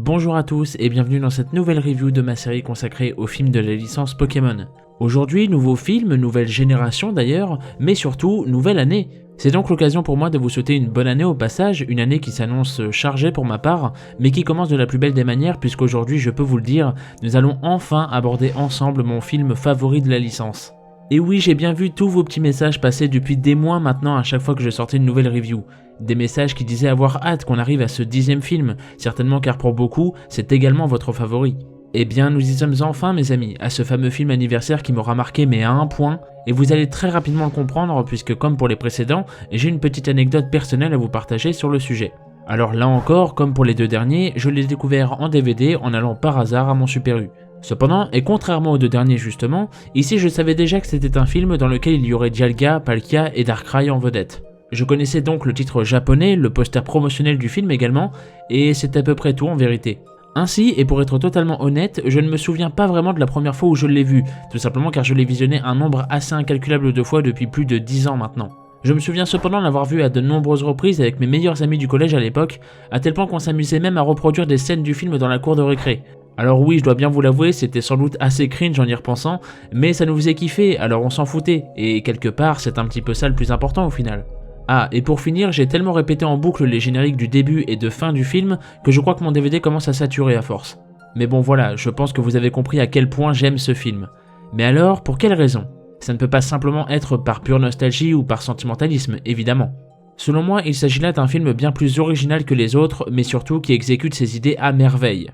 Bonjour à tous et bienvenue dans cette nouvelle review de ma série consacrée aux films de la licence Pokémon. Aujourd'hui, nouveau film, nouvelle génération d'ailleurs, mais surtout, nouvelle année. C'est donc l'occasion pour moi de vous souhaiter une bonne année au passage, une année qui s'annonce chargée pour ma part, mais qui commence de la plus belle des manières puisqu'aujourd'hui, je peux vous le dire, nous allons enfin aborder ensemble mon film favori de la licence. Et oui, j'ai bien vu tous vos petits messages passer depuis des mois maintenant à chaque fois que je sortais une nouvelle review. Des messages qui disaient avoir hâte qu'on arrive à ce 10e film, certainement car pour beaucoup, c'est également votre favori. Eh bien, nous y sommes enfin mes amis, à ce fameux film anniversaire qui m'aura marqué mais à un point, et vous allez très rapidement le comprendre puisque comme pour les précédents, j'ai une petite anecdote personnelle à vous partager sur le sujet. Alors là encore, comme pour les deux derniers, je l'ai découvert en DVD en allant par hasard à mon Super U. Cependant, et contrairement aux deux derniers justement, ici je savais déjà que c'était un film dans lequel il y aurait Dialga, Palkia et Darkrai en vedette. Je connaissais donc le titre japonais, le poster promotionnel du film également, et c'est à peu près tout en vérité. Ainsi, et pour être totalement honnête, je ne me souviens pas vraiment de la première fois où je l'ai vu, tout simplement car je l'ai visionné un nombre assez incalculable de fois depuis plus de 10 ans maintenant. Je me souviens cependant l'avoir vu à de nombreuses reprises avec mes meilleurs amis du collège à l'époque, à tel point qu'on s'amusait même à reproduire des scènes du film dans la cour de récré. Alors oui, je dois bien vous l'avouer, c'était sans doute assez cringe en y repensant, mais ça nous faisait kiffer, alors on s'en foutait, et quelque part c'est un petit peu ça le plus important au final. Ah, et pour finir, j'ai tellement répété en boucle les génériques du début et de fin du film que je crois que mon DVD commence à saturer à force. Mais bon voilà, je pense que vous avez compris à quel point j'aime ce film. Mais alors, pour quelle raison ? Ça ne peut pas simplement être par pure nostalgie ou par sentimentalisme, évidemment. Selon moi, il s'agit là d'un film bien plus original que les autres, mais surtout qui exécute ses idées à merveille.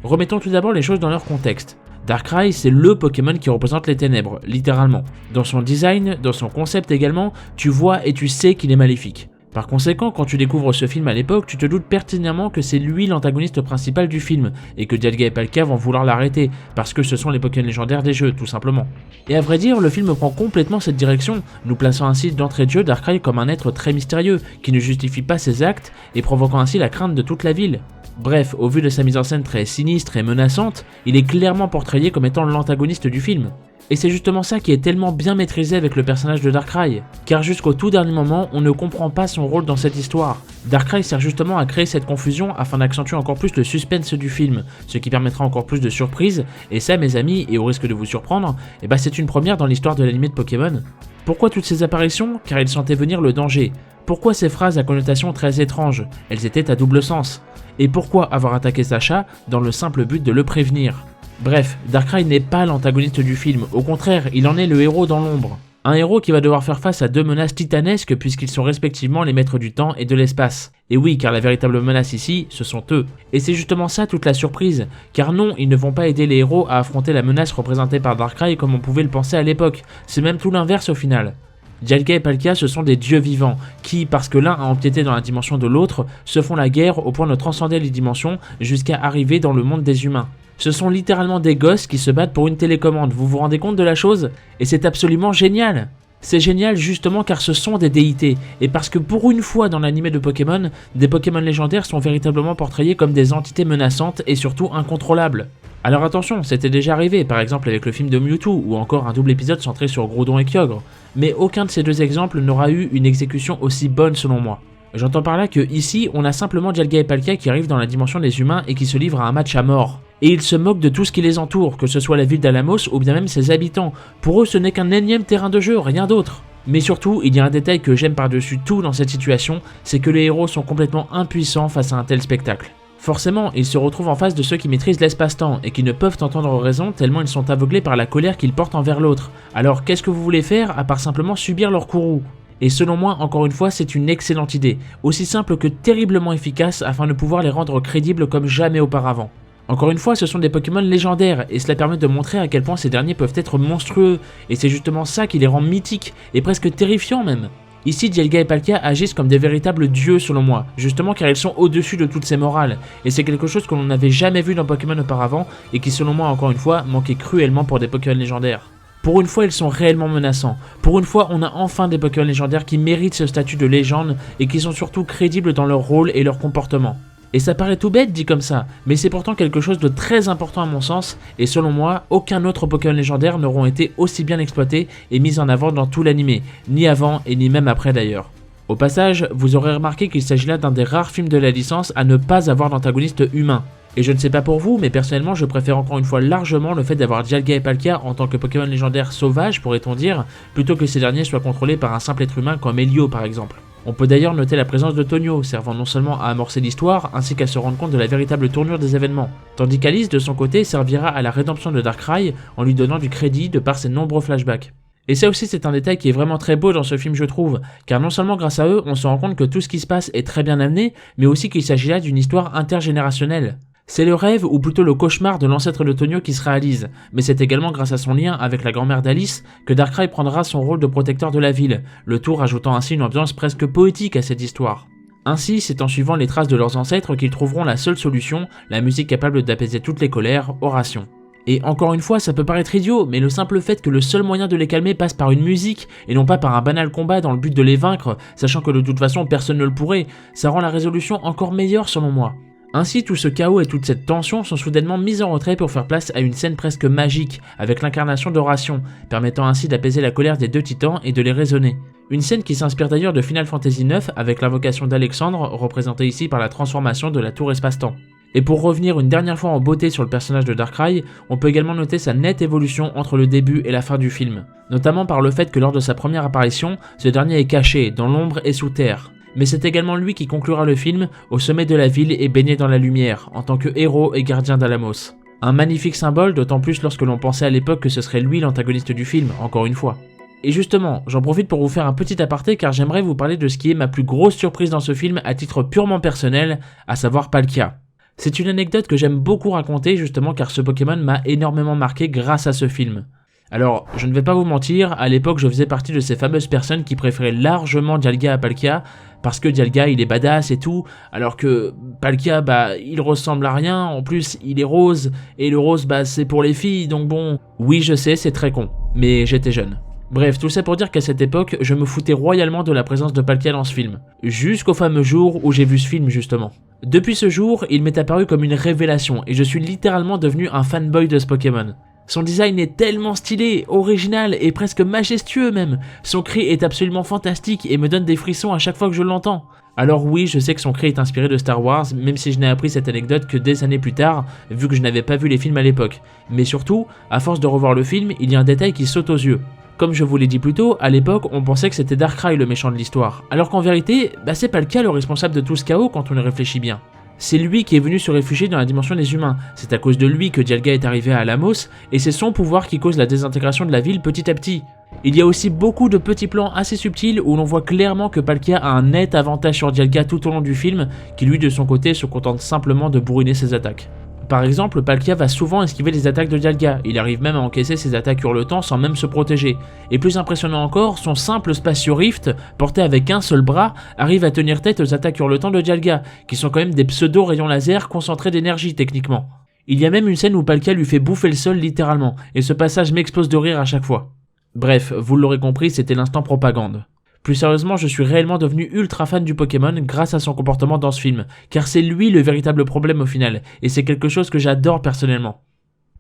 Remettons tout d'abord les choses dans leur contexte. Darkrai, c'est le Pokémon qui représente les ténèbres, littéralement. Dans son design, dans son concept également, tu vois et tu sais qu'il est maléfique. Par conséquent, quand tu découvres ce film à l'époque, tu te doutes pertinemment que c'est lui l'antagoniste principal du film, et que Dialga et Palkia vont vouloir l'arrêter, parce que ce sont les Pokémon légendaires des jeux, tout simplement. Et à vrai dire, le film prend complètement cette direction, nous plaçant ainsi d'entrée de jeu Darkrai comme un être très mystérieux, qui ne justifie pas ses actes, et provoquant ainsi la crainte de toute la ville. Bref, au vu de sa mise en scène très sinistre et menaçante, il est clairement portrayé comme étant l'antagoniste du film. Et c'est justement ça qui est tellement bien maîtrisé avec le personnage de Darkrai, car jusqu'au tout dernier moment, on ne comprend pas son rôle dans cette histoire. Darkrai sert justement à créer cette confusion afin d'accentuer encore plus le suspense du film, ce qui permettra encore plus de surprises, et ça mes amis, et au risque de vous surprendre, c'est une première dans l'histoire de l'anime de Pokémon. Pourquoi toutes ces apparitions ? Car il sentait venir le danger. Pourquoi ces phrases à connotation très étrange ? Elles étaient à double sens. Et pourquoi avoir attaqué Sacha dans le simple but de le prévenir ? Bref, Darkrai n'est pas l'antagoniste du film, au contraire, il en est le héros dans l'ombre. Un héros qui va devoir faire face à deux menaces titanesques puisqu'ils sont respectivement les maîtres du temps et de l'espace. Et oui, car la véritable menace ici, ce sont eux. Et c'est justement ça toute la surprise, car non, ils ne vont pas aider les héros à affronter la menace représentée par Darkrai comme on pouvait le penser à l'époque, c'est même tout l'inverse au final. Dialga et Palkia, ce sont des dieux vivants, qui, parce que l'un a empiété dans la dimension de l'autre, se font la guerre au point de transcender les dimensions jusqu'à arriver dans le monde des humains. Ce sont littéralement des gosses qui se battent pour une télécommande, vous vous rendez compte de la chose ? Et c'est absolument génial ! C'est génial justement car ce sont des déités, et parce que pour une fois dans l'anime de Pokémon, des Pokémon légendaires sont véritablement portrayés comme des entités menaçantes et surtout incontrôlables. Alors attention, c'était déjà arrivé, par exemple avec le film de Mewtwo, ou encore un double épisode centré sur Groudon et Kyogre, mais aucun de ces deux exemples n'aura eu une exécution aussi bonne selon moi. J'entends par là que ici, on a simplement Dialga et Palkia qui arrivent dans la dimension des humains et qui se livrent à un match à mort. Et ils se moquent de tout ce qui les entoure, que ce soit la ville d'Alamos ou bien même ses habitants. Pour eux, ce n'est qu'un énième terrain de jeu, rien d'autre. Mais surtout, il y a un détail que j'aime par-dessus tout dans cette situation, c'est que les héros sont complètement impuissants face à un tel spectacle. Forcément, ils se retrouvent en face de ceux qui maîtrisent l'espace-temps et qui ne peuvent entendre raison tellement ils sont aveuglés par la colère qu'ils portent envers l'autre. Alors qu'est-ce que vous voulez faire à part simplement subir leur courroux ? Et selon moi, encore une fois, c'est une excellente idée, aussi simple que terriblement efficace afin de pouvoir les rendre crédibles comme jamais auparavant. Encore une fois, ce sont des Pokémon légendaires, et cela permet de montrer à quel point ces derniers peuvent être monstrueux, et c'est justement ça qui les rend mythiques, et presque terrifiants même. Ici, Dialga et Palkia agissent comme des véritables dieux selon moi, justement car ils sont au-dessus de toutes ces morales, et c'est quelque chose que l'on n'avait jamais vu dans Pokémon auparavant, et qui selon moi, encore une fois, manquait cruellement pour des Pokémon légendaires. Pour une fois, ils sont réellement menaçants. Pour une fois, on a enfin des Pokémon légendaires qui méritent ce statut de légende, et qui sont surtout crédibles dans leur rôle et leur comportement. Et ça paraît tout bête dit comme ça, mais c'est pourtant quelque chose de très important à mon sens, et selon moi, aucun autre Pokémon légendaire n'auront été aussi bien exploités et mis en avant dans tout l'anime, ni avant et ni même après d'ailleurs. Au passage, vous aurez remarqué qu'il s'agit là d'un des rares films de la licence à ne pas avoir d'antagoniste humain. Et je ne sais pas pour vous, mais personnellement je préfère encore une fois largement le fait d'avoir Dialga et Palkia en tant que Pokémon légendaires sauvages, pourrait-on dire, plutôt que ces derniers soient contrôlés par un simple être humain comme Elio par exemple. On peut d'ailleurs noter la présence de Tonio, servant non seulement à amorcer l'histoire, ainsi qu'à se rendre compte de la véritable tournure des événements, tandis qu'Alice de son côté servira à la rédemption de Darkrai en lui donnant du crédit de par ses nombreux flashbacks. Et ça aussi c'est un détail qui est vraiment très beau dans ce film je trouve, car non seulement grâce à eux on se rend compte que tout ce qui se passe est très bien amené, mais aussi qu'il s'agit là d'une histoire intergénérationnelle. C'est le rêve, ou plutôt le cauchemar de l'ancêtre de Tonio qui se réalise, mais c'est également grâce à son lien avec la grand-mère d'Alice que Darkrai prendra son rôle de protecteur de la ville, le tout rajoutant ainsi une ambiance presque poétique à cette histoire. Ainsi, c'est en suivant les traces de leurs ancêtres qu'ils trouveront la seule solution, la musique capable d'apaiser toutes les colères, Oration. Et encore une fois, ça peut paraître idiot, mais le simple fait que le seul moyen de les calmer passe par une musique, et non pas par un banal combat dans le but de les vaincre, sachant que de toute façon personne ne le pourrait, ça rend la résolution encore meilleure selon moi. Ainsi, tout ce chaos et toute cette tension sont soudainement mis en retrait pour faire place à une scène presque magique, avec l'incarnation d'Oration, permettant ainsi d'apaiser la colère des deux titans et de les raisonner. Une scène qui s'inspire d'ailleurs de Final Fantasy IX avec l'invocation d'Alexandre, représentée ici par la transformation de la tour espace-temps. Et pour revenir une dernière fois en beauté sur le personnage de Darkrai, on peut également noter sa nette évolution entre le début et la fin du film, notamment par le fait que lors de sa première apparition, ce dernier est caché, dans l'ombre et sous terre. Mais c'est également lui qui conclura le film au sommet de la ville et baigné dans la lumière, en tant que héros et gardien d'Alamos. Un magnifique symbole, d'autant plus lorsque l'on pensait à l'époque que ce serait lui l'antagoniste du film, encore une fois. Et justement, j'en profite pour vous faire un petit aparté car j'aimerais vous parler de ce qui est ma plus grosse surprise dans ce film à titre purement personnel, à savoir Palkia. C'est une anecdote que j'aime beaucoup raconter justement car ce Pokémon m'a énormément marqué grâce à ce film. Alors, je ne vais pas vous mentir, à l'époque je faisais partie de ces fameuses personnes qui préféraient largement Dialga à Palkia, parce que Dialga il est badass et tout, alors que Palkia bah il ressemble à rien, en plus il est rose, et le rose bah c'est pour les filles, donc bon, oui je sais c'est très con, mais j'étais jeune. Bref, tout ça pour dire qu'à cette époque, je me foutais royalement de la présence de Palkia dans ce film, jusqu'au fameux jour où j'ai vu ce film justement. Depuis ce jour, il m'est apparu comme une révélation, et je suis littéralement devenu un fanboy de ce Pokémon. Son design est tellement stylé, original et presque majestueux même. Son cri est absolument fantastique et me donne des frissons à chaque fois que je l'entends. Alors oui, je sais que son cri est inspiré de Star Wars, même si je n'ai appris cette anecdote que des années plus tard, vu que je n'avais pas vu les films à l'époque. Mais surtout, à force de revoir le film, il y a un détail qui saute aux yeux. Comme je vous l'ai dit plus tôt, à l'époque, on pensait que c'était Darkrai le méchant de l'histoire, alors qu'en vérité, bah c'est pas le cas le responsable de tout ce chaos quand on y réfléchit bien. C'est lui qui est venu se réfugier dans la dimension des humains, c'est à cause de lui que Dialga est arrivé à Alamos, et c'est son pouvoir qui cause la désintégration de la ville petit à petit. Il y a aussi beaucoup de petits plans assez subtils où l'on voit clairement que Palkia a un net avantage sur Dialga tout au long du film, qui lui de son côté se contente simplement de bourriner ses attaques. Par exemple, Palkia va souvent esquiver les attaques de Dialga, il arrive même à encaisser ses attaques hurletant sans même se protéger. Et plus impressionnant encore, son simple Spatio Rift, porté avec un seul bras, arrive à tenir tête aux attaques hurletant de Dialga, qui sont quand même des pseudo-rayons laser concentrés d'énergie techniquement. Il y a même une scène où Palkia lui fait bouffer le sol littéralement, et ce passage m'explose de rire à chaque fois. Bref, vous l'aurez compris, c'était l'instant propagande. Plus sérieusement, je suis réellement devenu ultra fan du Pokémon grâce à son comportement dans ce film, car c'est lui le véritable problème au final, et c'est quelque chose que j'adore personnellement.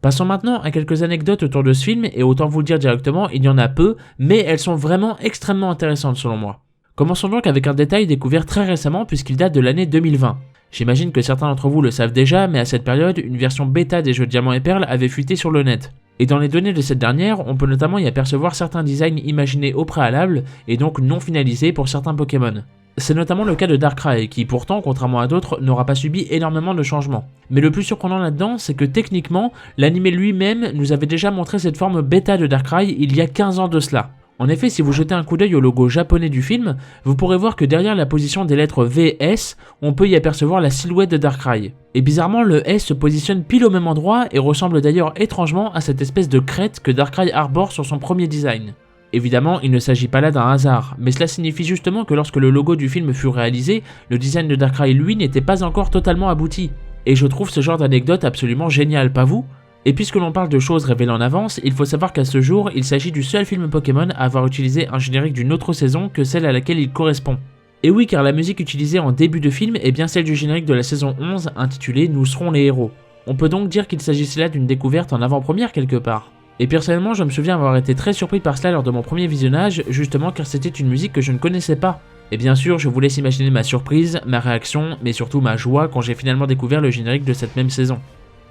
Passons maintenant à quelques anecdotes autour de ce film, et autant vous le dire directement, il y en a peu, mais elles sont vraiment extrêmement intéressantes selon moi. Commençons donc avec un détail découvert très récemment puisqu'il date de l'année 2020. J'imagine que certains d'entre vous le savent déjà, mais à cette période, une version bêta des jeux Diamant et Perle avait fuité sur le net. Et dans les données de cette dernière, on peut notamment y apercevoir certains designs imaginés au préalable et donc non finalisés pour certains Pokémon. C'est notamment le cas de Darkrai qui pourtant, contrairement à d'autres, n'aura pas subi énormément de changements. Mais le plus surprenant là-dedans, c'est que techniquement, l'anime lui-même nous avait déjà montré cette forme bêta de Darkrai il y a 15 ans de cela. En effet, si vous jetez un coup d'œil au logo japonais du film, vous pourrez voir que derrière la position des lettres V et S, on peut y apercevoir la silhouette de Darkrai. Et bizarrement, le S se positionne pile au même endroit et ressemble d'ailleurs étrangement à cette espèce de crête que Darkrai arbore sur son premier design. Évidemment, il ne s'agit pas là d'un hasard, mais cela signifie justement que lorsque le logo du film fut réalisé, le design de Darkrai lui n'était pas encore totalement abouti. Et je trouve ce genre d'anecdote absolument génial, pas vous ? Et puisque l'on parle de choses révélées en avance, il faut savoir qu'à ce jour, il s'agit du seul film Pokémon à avoir utilisé un générique d'une autre saison que celle à laquelle il correspond. Et oui, car la musique utilisée en début de film est bien celle du générique de la saison 11 intitulée « Nous serons les héros ». On peut donc dire qu'il s'agissait là d'une découverte en avant-première quelque part. Et personnellement, je me souviens avoir été très surpris par cela lors de mon premier visionnage, justement car c'était une musique que je ne connaissais pas. Et bien sûr, je vous laisse imaginer ma surprise, ma réaction, mais surtout ma joie quand j'ai finalement découvert le générique de cette même saison.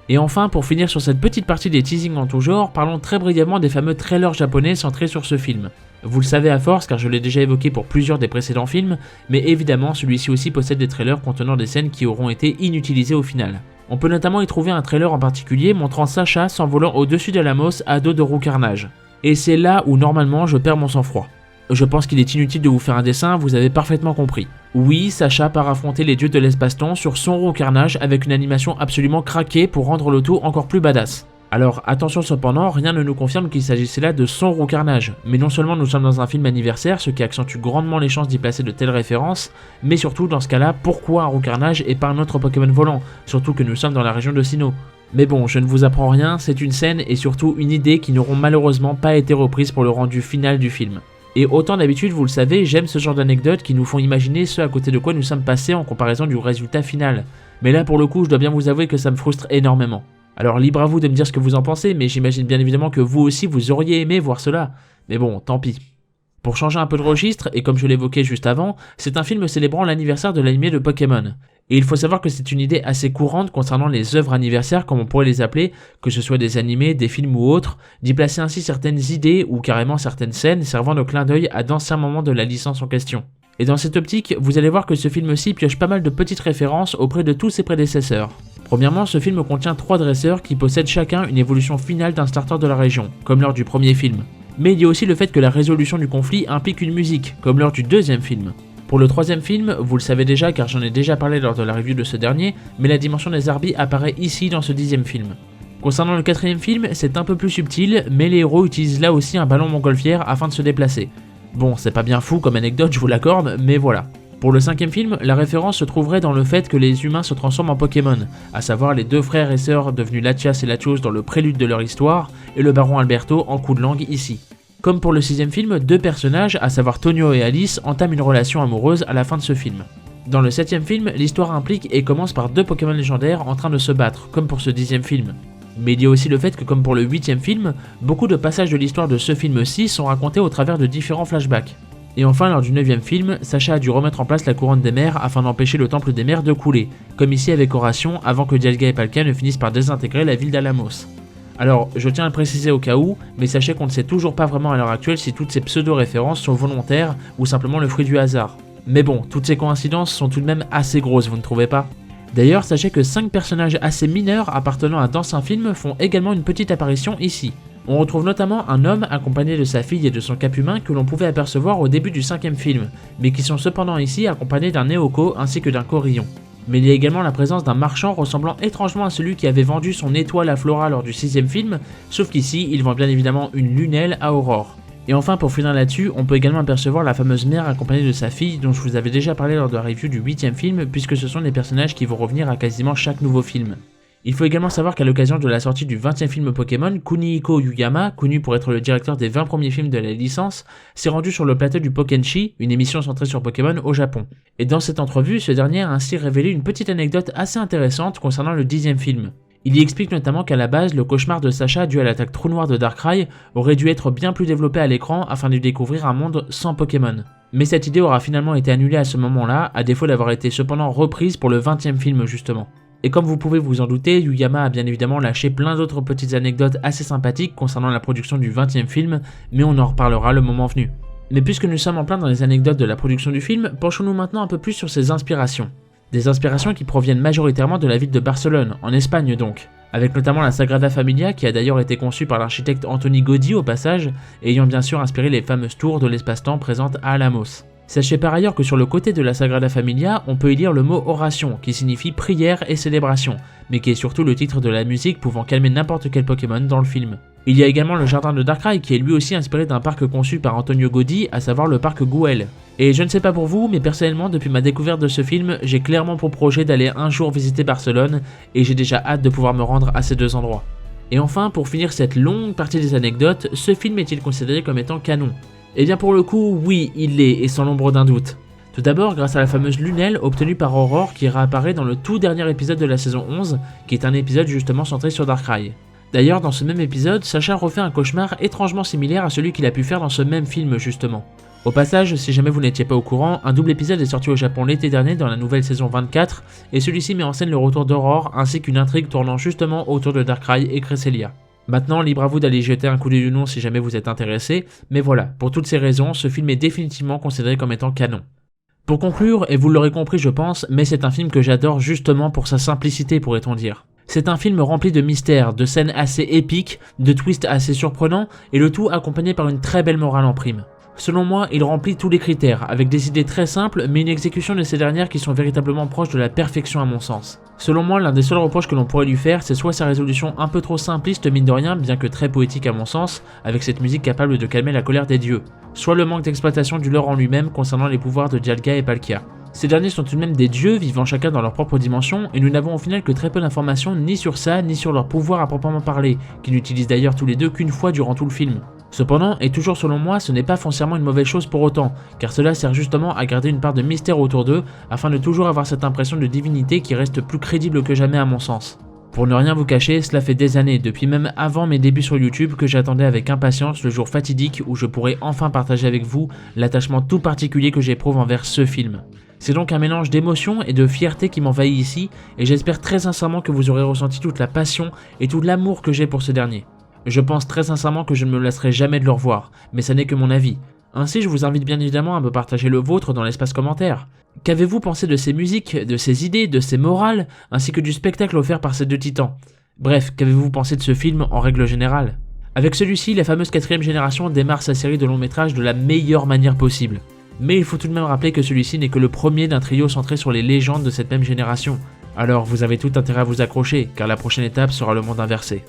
Et enfin, pour finir sur cette petite partie des teasings en tout genre, parlons très brièvement des fameux trailers japonais centrés sur ce film. Vous le savez à force car je l'ai déjà évoqué pour plusieurs des précédents films, mais évidemment celui-ci aussi possède des trailers contenant des scènes qui auront été inutilisées au final. On peut notamment y trouver un trailer en particulier montrant Sacha s'envolant au-dessus de Lamos à dos de Roux Carnage. Et c'est là où normalement je perds mon sang-froid. Je pense qu'il est inutile de vous faire un dessin, vous avez parfaitement compris. Oui, Sacha part affronter les dieux de l'espace-temps sur son Roux Carnage avec une animation absolument craquée pour rendre le tout encore plus badass. Alors attention cependant, rien ne nous confirme qu'il s'agissait là de son Roux Carnage, mais non seulement nous sommes dans un film anniversaire, ce qui accentue grandement les chances d'y placer de telles références, mais surtout dans ce cas-là, pourquoi un Roux Carnage et pas un autre Pokémon volant, surtout que nous sommes dans la région de Sinnoh. Mais bon, je ne vous apprends rien, c'est une scène et surtout une idée qui n'auront malheureusement pas été reprises pour le rendu final du film. Et autant d'habitude, vous le savez, j'aime ce genre d'anecdotes qui nous font imaginer ce à côté de quoi nous sommes passés en comparaison du résultat final. Mais là pour le coup, je dois bien vous avouer que ça me frustre énormément. Alors libre à vous de me dire ce que vous en pensez, mais j'imagine bien évidemment que vous aussi vous auriez aimé voir cela. Mais bon, tant pis. Pour changer un peu de registre, et comme je l'évoquais juste avant, c'est un film célébrant l'anniversaire de l'animé de Pokémon. Et il faut savoir que c'est une idée assez courante concernant les œuvres anniversaires comme on pourrait les appeler, que ce soit des animés, des films ou autres, d'y placer ainsi certaines idées ou carrément certaines scènes servant de clin d'œil à d'anciens moments de la licence en question. Et dans cette optique, vous allez voir que ce film-ci pioche pas mal de petites références auprès de tous ses prédécesseurs. Premièrement, ce film contient 3 dresseurs qui possèdent chacun une évolution finale d'un starter de la région, comme lors du premier film. Mais il y a aussi le fait que la résolution du conflit implique une musique, comme lors du deuxième film. Pour le troisième film, vous le savez déjà car j'en ai déjà parlé lors de la review de ce dernier, mais la dimension des Arbis apparaît ici dans ce 10e film. Concernant le 4e film, c'est un peu plus subtil, mais les héros utilisent là aussi un ballon montgolfière afin de se déplacer. Bon, c'est pas bien fou comme anecdote, je vous l'accorde, mais voilà. Pour le 5e film, la référence se trouverait dans le fait que les humains se transforment en Pokémon, à savoir les 2 frères et sœurs devenus Latias et Latios dans le prélude de leur histoire, et le baron Alberto en coup de langue ici. Comme pour le 6e film, 2 personnages, à savoir Tonio et Alice, entament une relation amoureuse à la fin de ce film. Dans le 7e film, l'histoire implique et commence par 2 Pokémon légendaires en train de se battre, comme pour ce 10e film. Mais il y a aussi le fait que comme pour le 8e film, beaucoup de passages de l'histoire de ce film-ci sont racontés au travers de différents flashbacks. Et enfin, lors du 9e film, Sacha a dû remettre en place la couronne des mers afin d'empêcher le temple des mers de couler, comme ici avec Horation avant que Dialga et Palkia ne finissent par désintégrer la ville d'Alamos. Alors, je tiens à le préciser au cas où, mais sachez qu'on ne sait toujours pas vraiment à l'heure actuelle si toutes ces pseudo-références sont volontaires ou simplement le fruit du hasard. Mais bon, toutes ces coïncidences sont tout de même assez grosses, vous ne trouvez pas ? D'ailleurs, sachez que 5 personnages assez mineurs appartenant à d'anciens films font également une petite apparition ici. On retrouve notamment un homme accompagné de sa fille et de son cap humain que l'on pouvait apercevoir au début du 5e film, mais qui sont cependant ici accompagnés d'un Neoko ainsi que d'un Corillon. Mais il y a également la présence d'un marchand ressemblant étrangement à celui qui avait vendu son étoile à Flora lors du 6e film, sauf qu'ici il vend bien évidemment une lunelle à Aurore. Et enfin pour finir là-dessus, on peut également apercevoir la fameuse mère accompagnée de sa fille dont je vous avais déjà parlé lors de la review du 8e film puisque ce sont des personnages qui vont revenir à quasiment chaque nouveau film. Il faut également savoir qu'à l'occasion de la sortie du 20e film Pokémon, Kunihiko Yuyama, connu pour être le directeur des 20 premiers films de la licence, s'est rendu sur le plateau du Pokenchi, une émission centrée sur Pokémon au Japon. Et dans cette entrevue, ce dernier a ainsi révélé une petite anecdote assez intéressante concernant le 10e film. Il y explique notamment qu'à la base, le cauchemar de Sacha dû à l'attaque trou noir de Darkrai aurait dû être bien plus développé à l'écran afin de découvrir un monde sans Pokémon. Mais cette idée aura finalement été annulée à ce moment-là, à défaut d'avoir été cependant reprise pour le 20e film justement. Et comme vous pouvez vous en douter, Yuyama a bien évidemment lâché plein d'autres petites anecdotes assez sympathiques concernant la production du 20e film, mais on en reparlera le moment venu. Mais puisque nous sommes en plein dans les anecdotes de la production du film, penchons-nous maintenant un peu plus sur ses inspirations. Des inspirations qui proviennent majoritairement de la ville de Barcelone, en Espagne donc, avec notamment la Sagrada Familia qui a d'ailleurs été conçue par l'architecte Antoni Gaudí au passage, et ayant bien sûr inspiré les fameuses tours de l'espace-temps présentes à Alamos. Sachez par ailleurs que sur le côté de la Sagrada Familia, on peut y lire le mot oration, qui signifie prière et célébration, mais qui est surtout le titre de la musique pouvant calmer n'importe quel Pokémon dans le film. Il y a également le jardin de Darkrai qui est lui aussi inspiré d'un parc conçu par Antonio Gaudí, à savoir le parc Güell. Et je ne sais pas pour vous, mais personnellement depuis ma découverte de ce film, j'ai clairement pour projet d'aller un jour visiter Barcelone, et j'ai déjà hâte de pouvoir me rendre à ces 2 endroits. Et enfin, pour finir cette longue partie des anecdotes, ce film est-il considéré comme étant canon ? Eh bien pour le coup, oui, il l'est, et sans l'ombre d'un doute. Tout d'abord grâce à la fameuse lunelle obtenue par Aurore qui réapparaît dans le tout dernier épisode de la saison 11, qui est un épisode justement centré sur Darkrai. D'ailleurs, dans ce même épisode, Sacha refait un cauchemar étrangement similaire à celui qu'il a pu faire dans ce même film justement. Au passage, si jamais vous n'étiez pas au courant, un double épisode est sorti au Japon l'été dernier dans la nouvelle saison 24, et celui-ci met en scène le retour d'Aurore ainsi qu'une intrigue tournant justement autour de Darkrai et Cresselia. Maintenant, libre à vous d'aller jeter un coup d'œil ou non si jamais vous êtes intéressé, mais voilà, pour toutes ces raisons, ce film est définitivement considéré comme étant canon. Pour conclure, et vous l'aurez compris je pense, mais c'est un film que j'adore justement pour sa simplicité pourrait-on dire. C'est un film rempli de mystères, de scènes assez épiques, de twists assez surprenants, et le tout accompagné par une très belle morale en prime. Selon moi, il remplit tous les critères, avec des idées très simples, mais une exécution de ces dernières qui sont véritablement proches de la perfection à mon sens. Selon moi, l'un des seuls reproches que l'on pourrait lui faire, c'est soit sa résolution un peu trop simpliste mine de rien, bien que très poétique à mon sens, avec cette musique capable de calmer la colère des dieux, soit le manque d'exploitation du lore en lui-même concernant les pouvoirs de Dialga et Palkia. Ces derniers sont tout de même des dieux vivant chacun dans leur propre dimension, et nous n'avons au final que très peu d'informations ni sur ça, ni sur leur pouvoir à proprement parler, qu'ils n'utilisent d'ailleurs tous les deux qu'une fois durant tout le film. Cependant, et toujours selon moi, ce n'est pas foncièrement une mauvaise chose pour autant, car cela sert justement à garder une part de mystère autour d'eux, afin de toujours avoir cette impression de divinité qui reste plus crédible que jamais à mon sens. Pour ne rien vous cacher, cela fait des années, depuis même avant mes débuts sur YouTube, que j'attendais avec impatience le jour fatidique où je pourrais enfin partager avec vous l'attachement tout particulier que j'éprouve envers ce film. C'est donc un mélange d'émotion et de fierté qui m'envahit ici, et j'espère très sincèrement que vous aurez ressenti toute la passion et tout l'amour que j'ai pour ce dernier. Je pense très sincèrement que je ne me lasserai jamais de le revoir, mais ça n'est que mon avis. Ainsi, je vous invite bien évidemment à me partager le vôtre dans l'espace commentaire. Qu'avez-vous pensé de ces musiques, de ces idées, de ces morales, ainsi que du spectacle offert par ces deux titans? Bref, qu'avez-vous pensé de ce film en règle générale? Avec celui-ci, la fameuse 4ème génération démarre sa série de longs métrages de la meilleure manière possible. Mais il faut tout de même rappeler que celui-ci n'est que le premier d'un trio centré sur les légendes de cette même génération. Alors vous avez tout intérêt à vous accrocher, car la prochaine étape sera le monde inversé.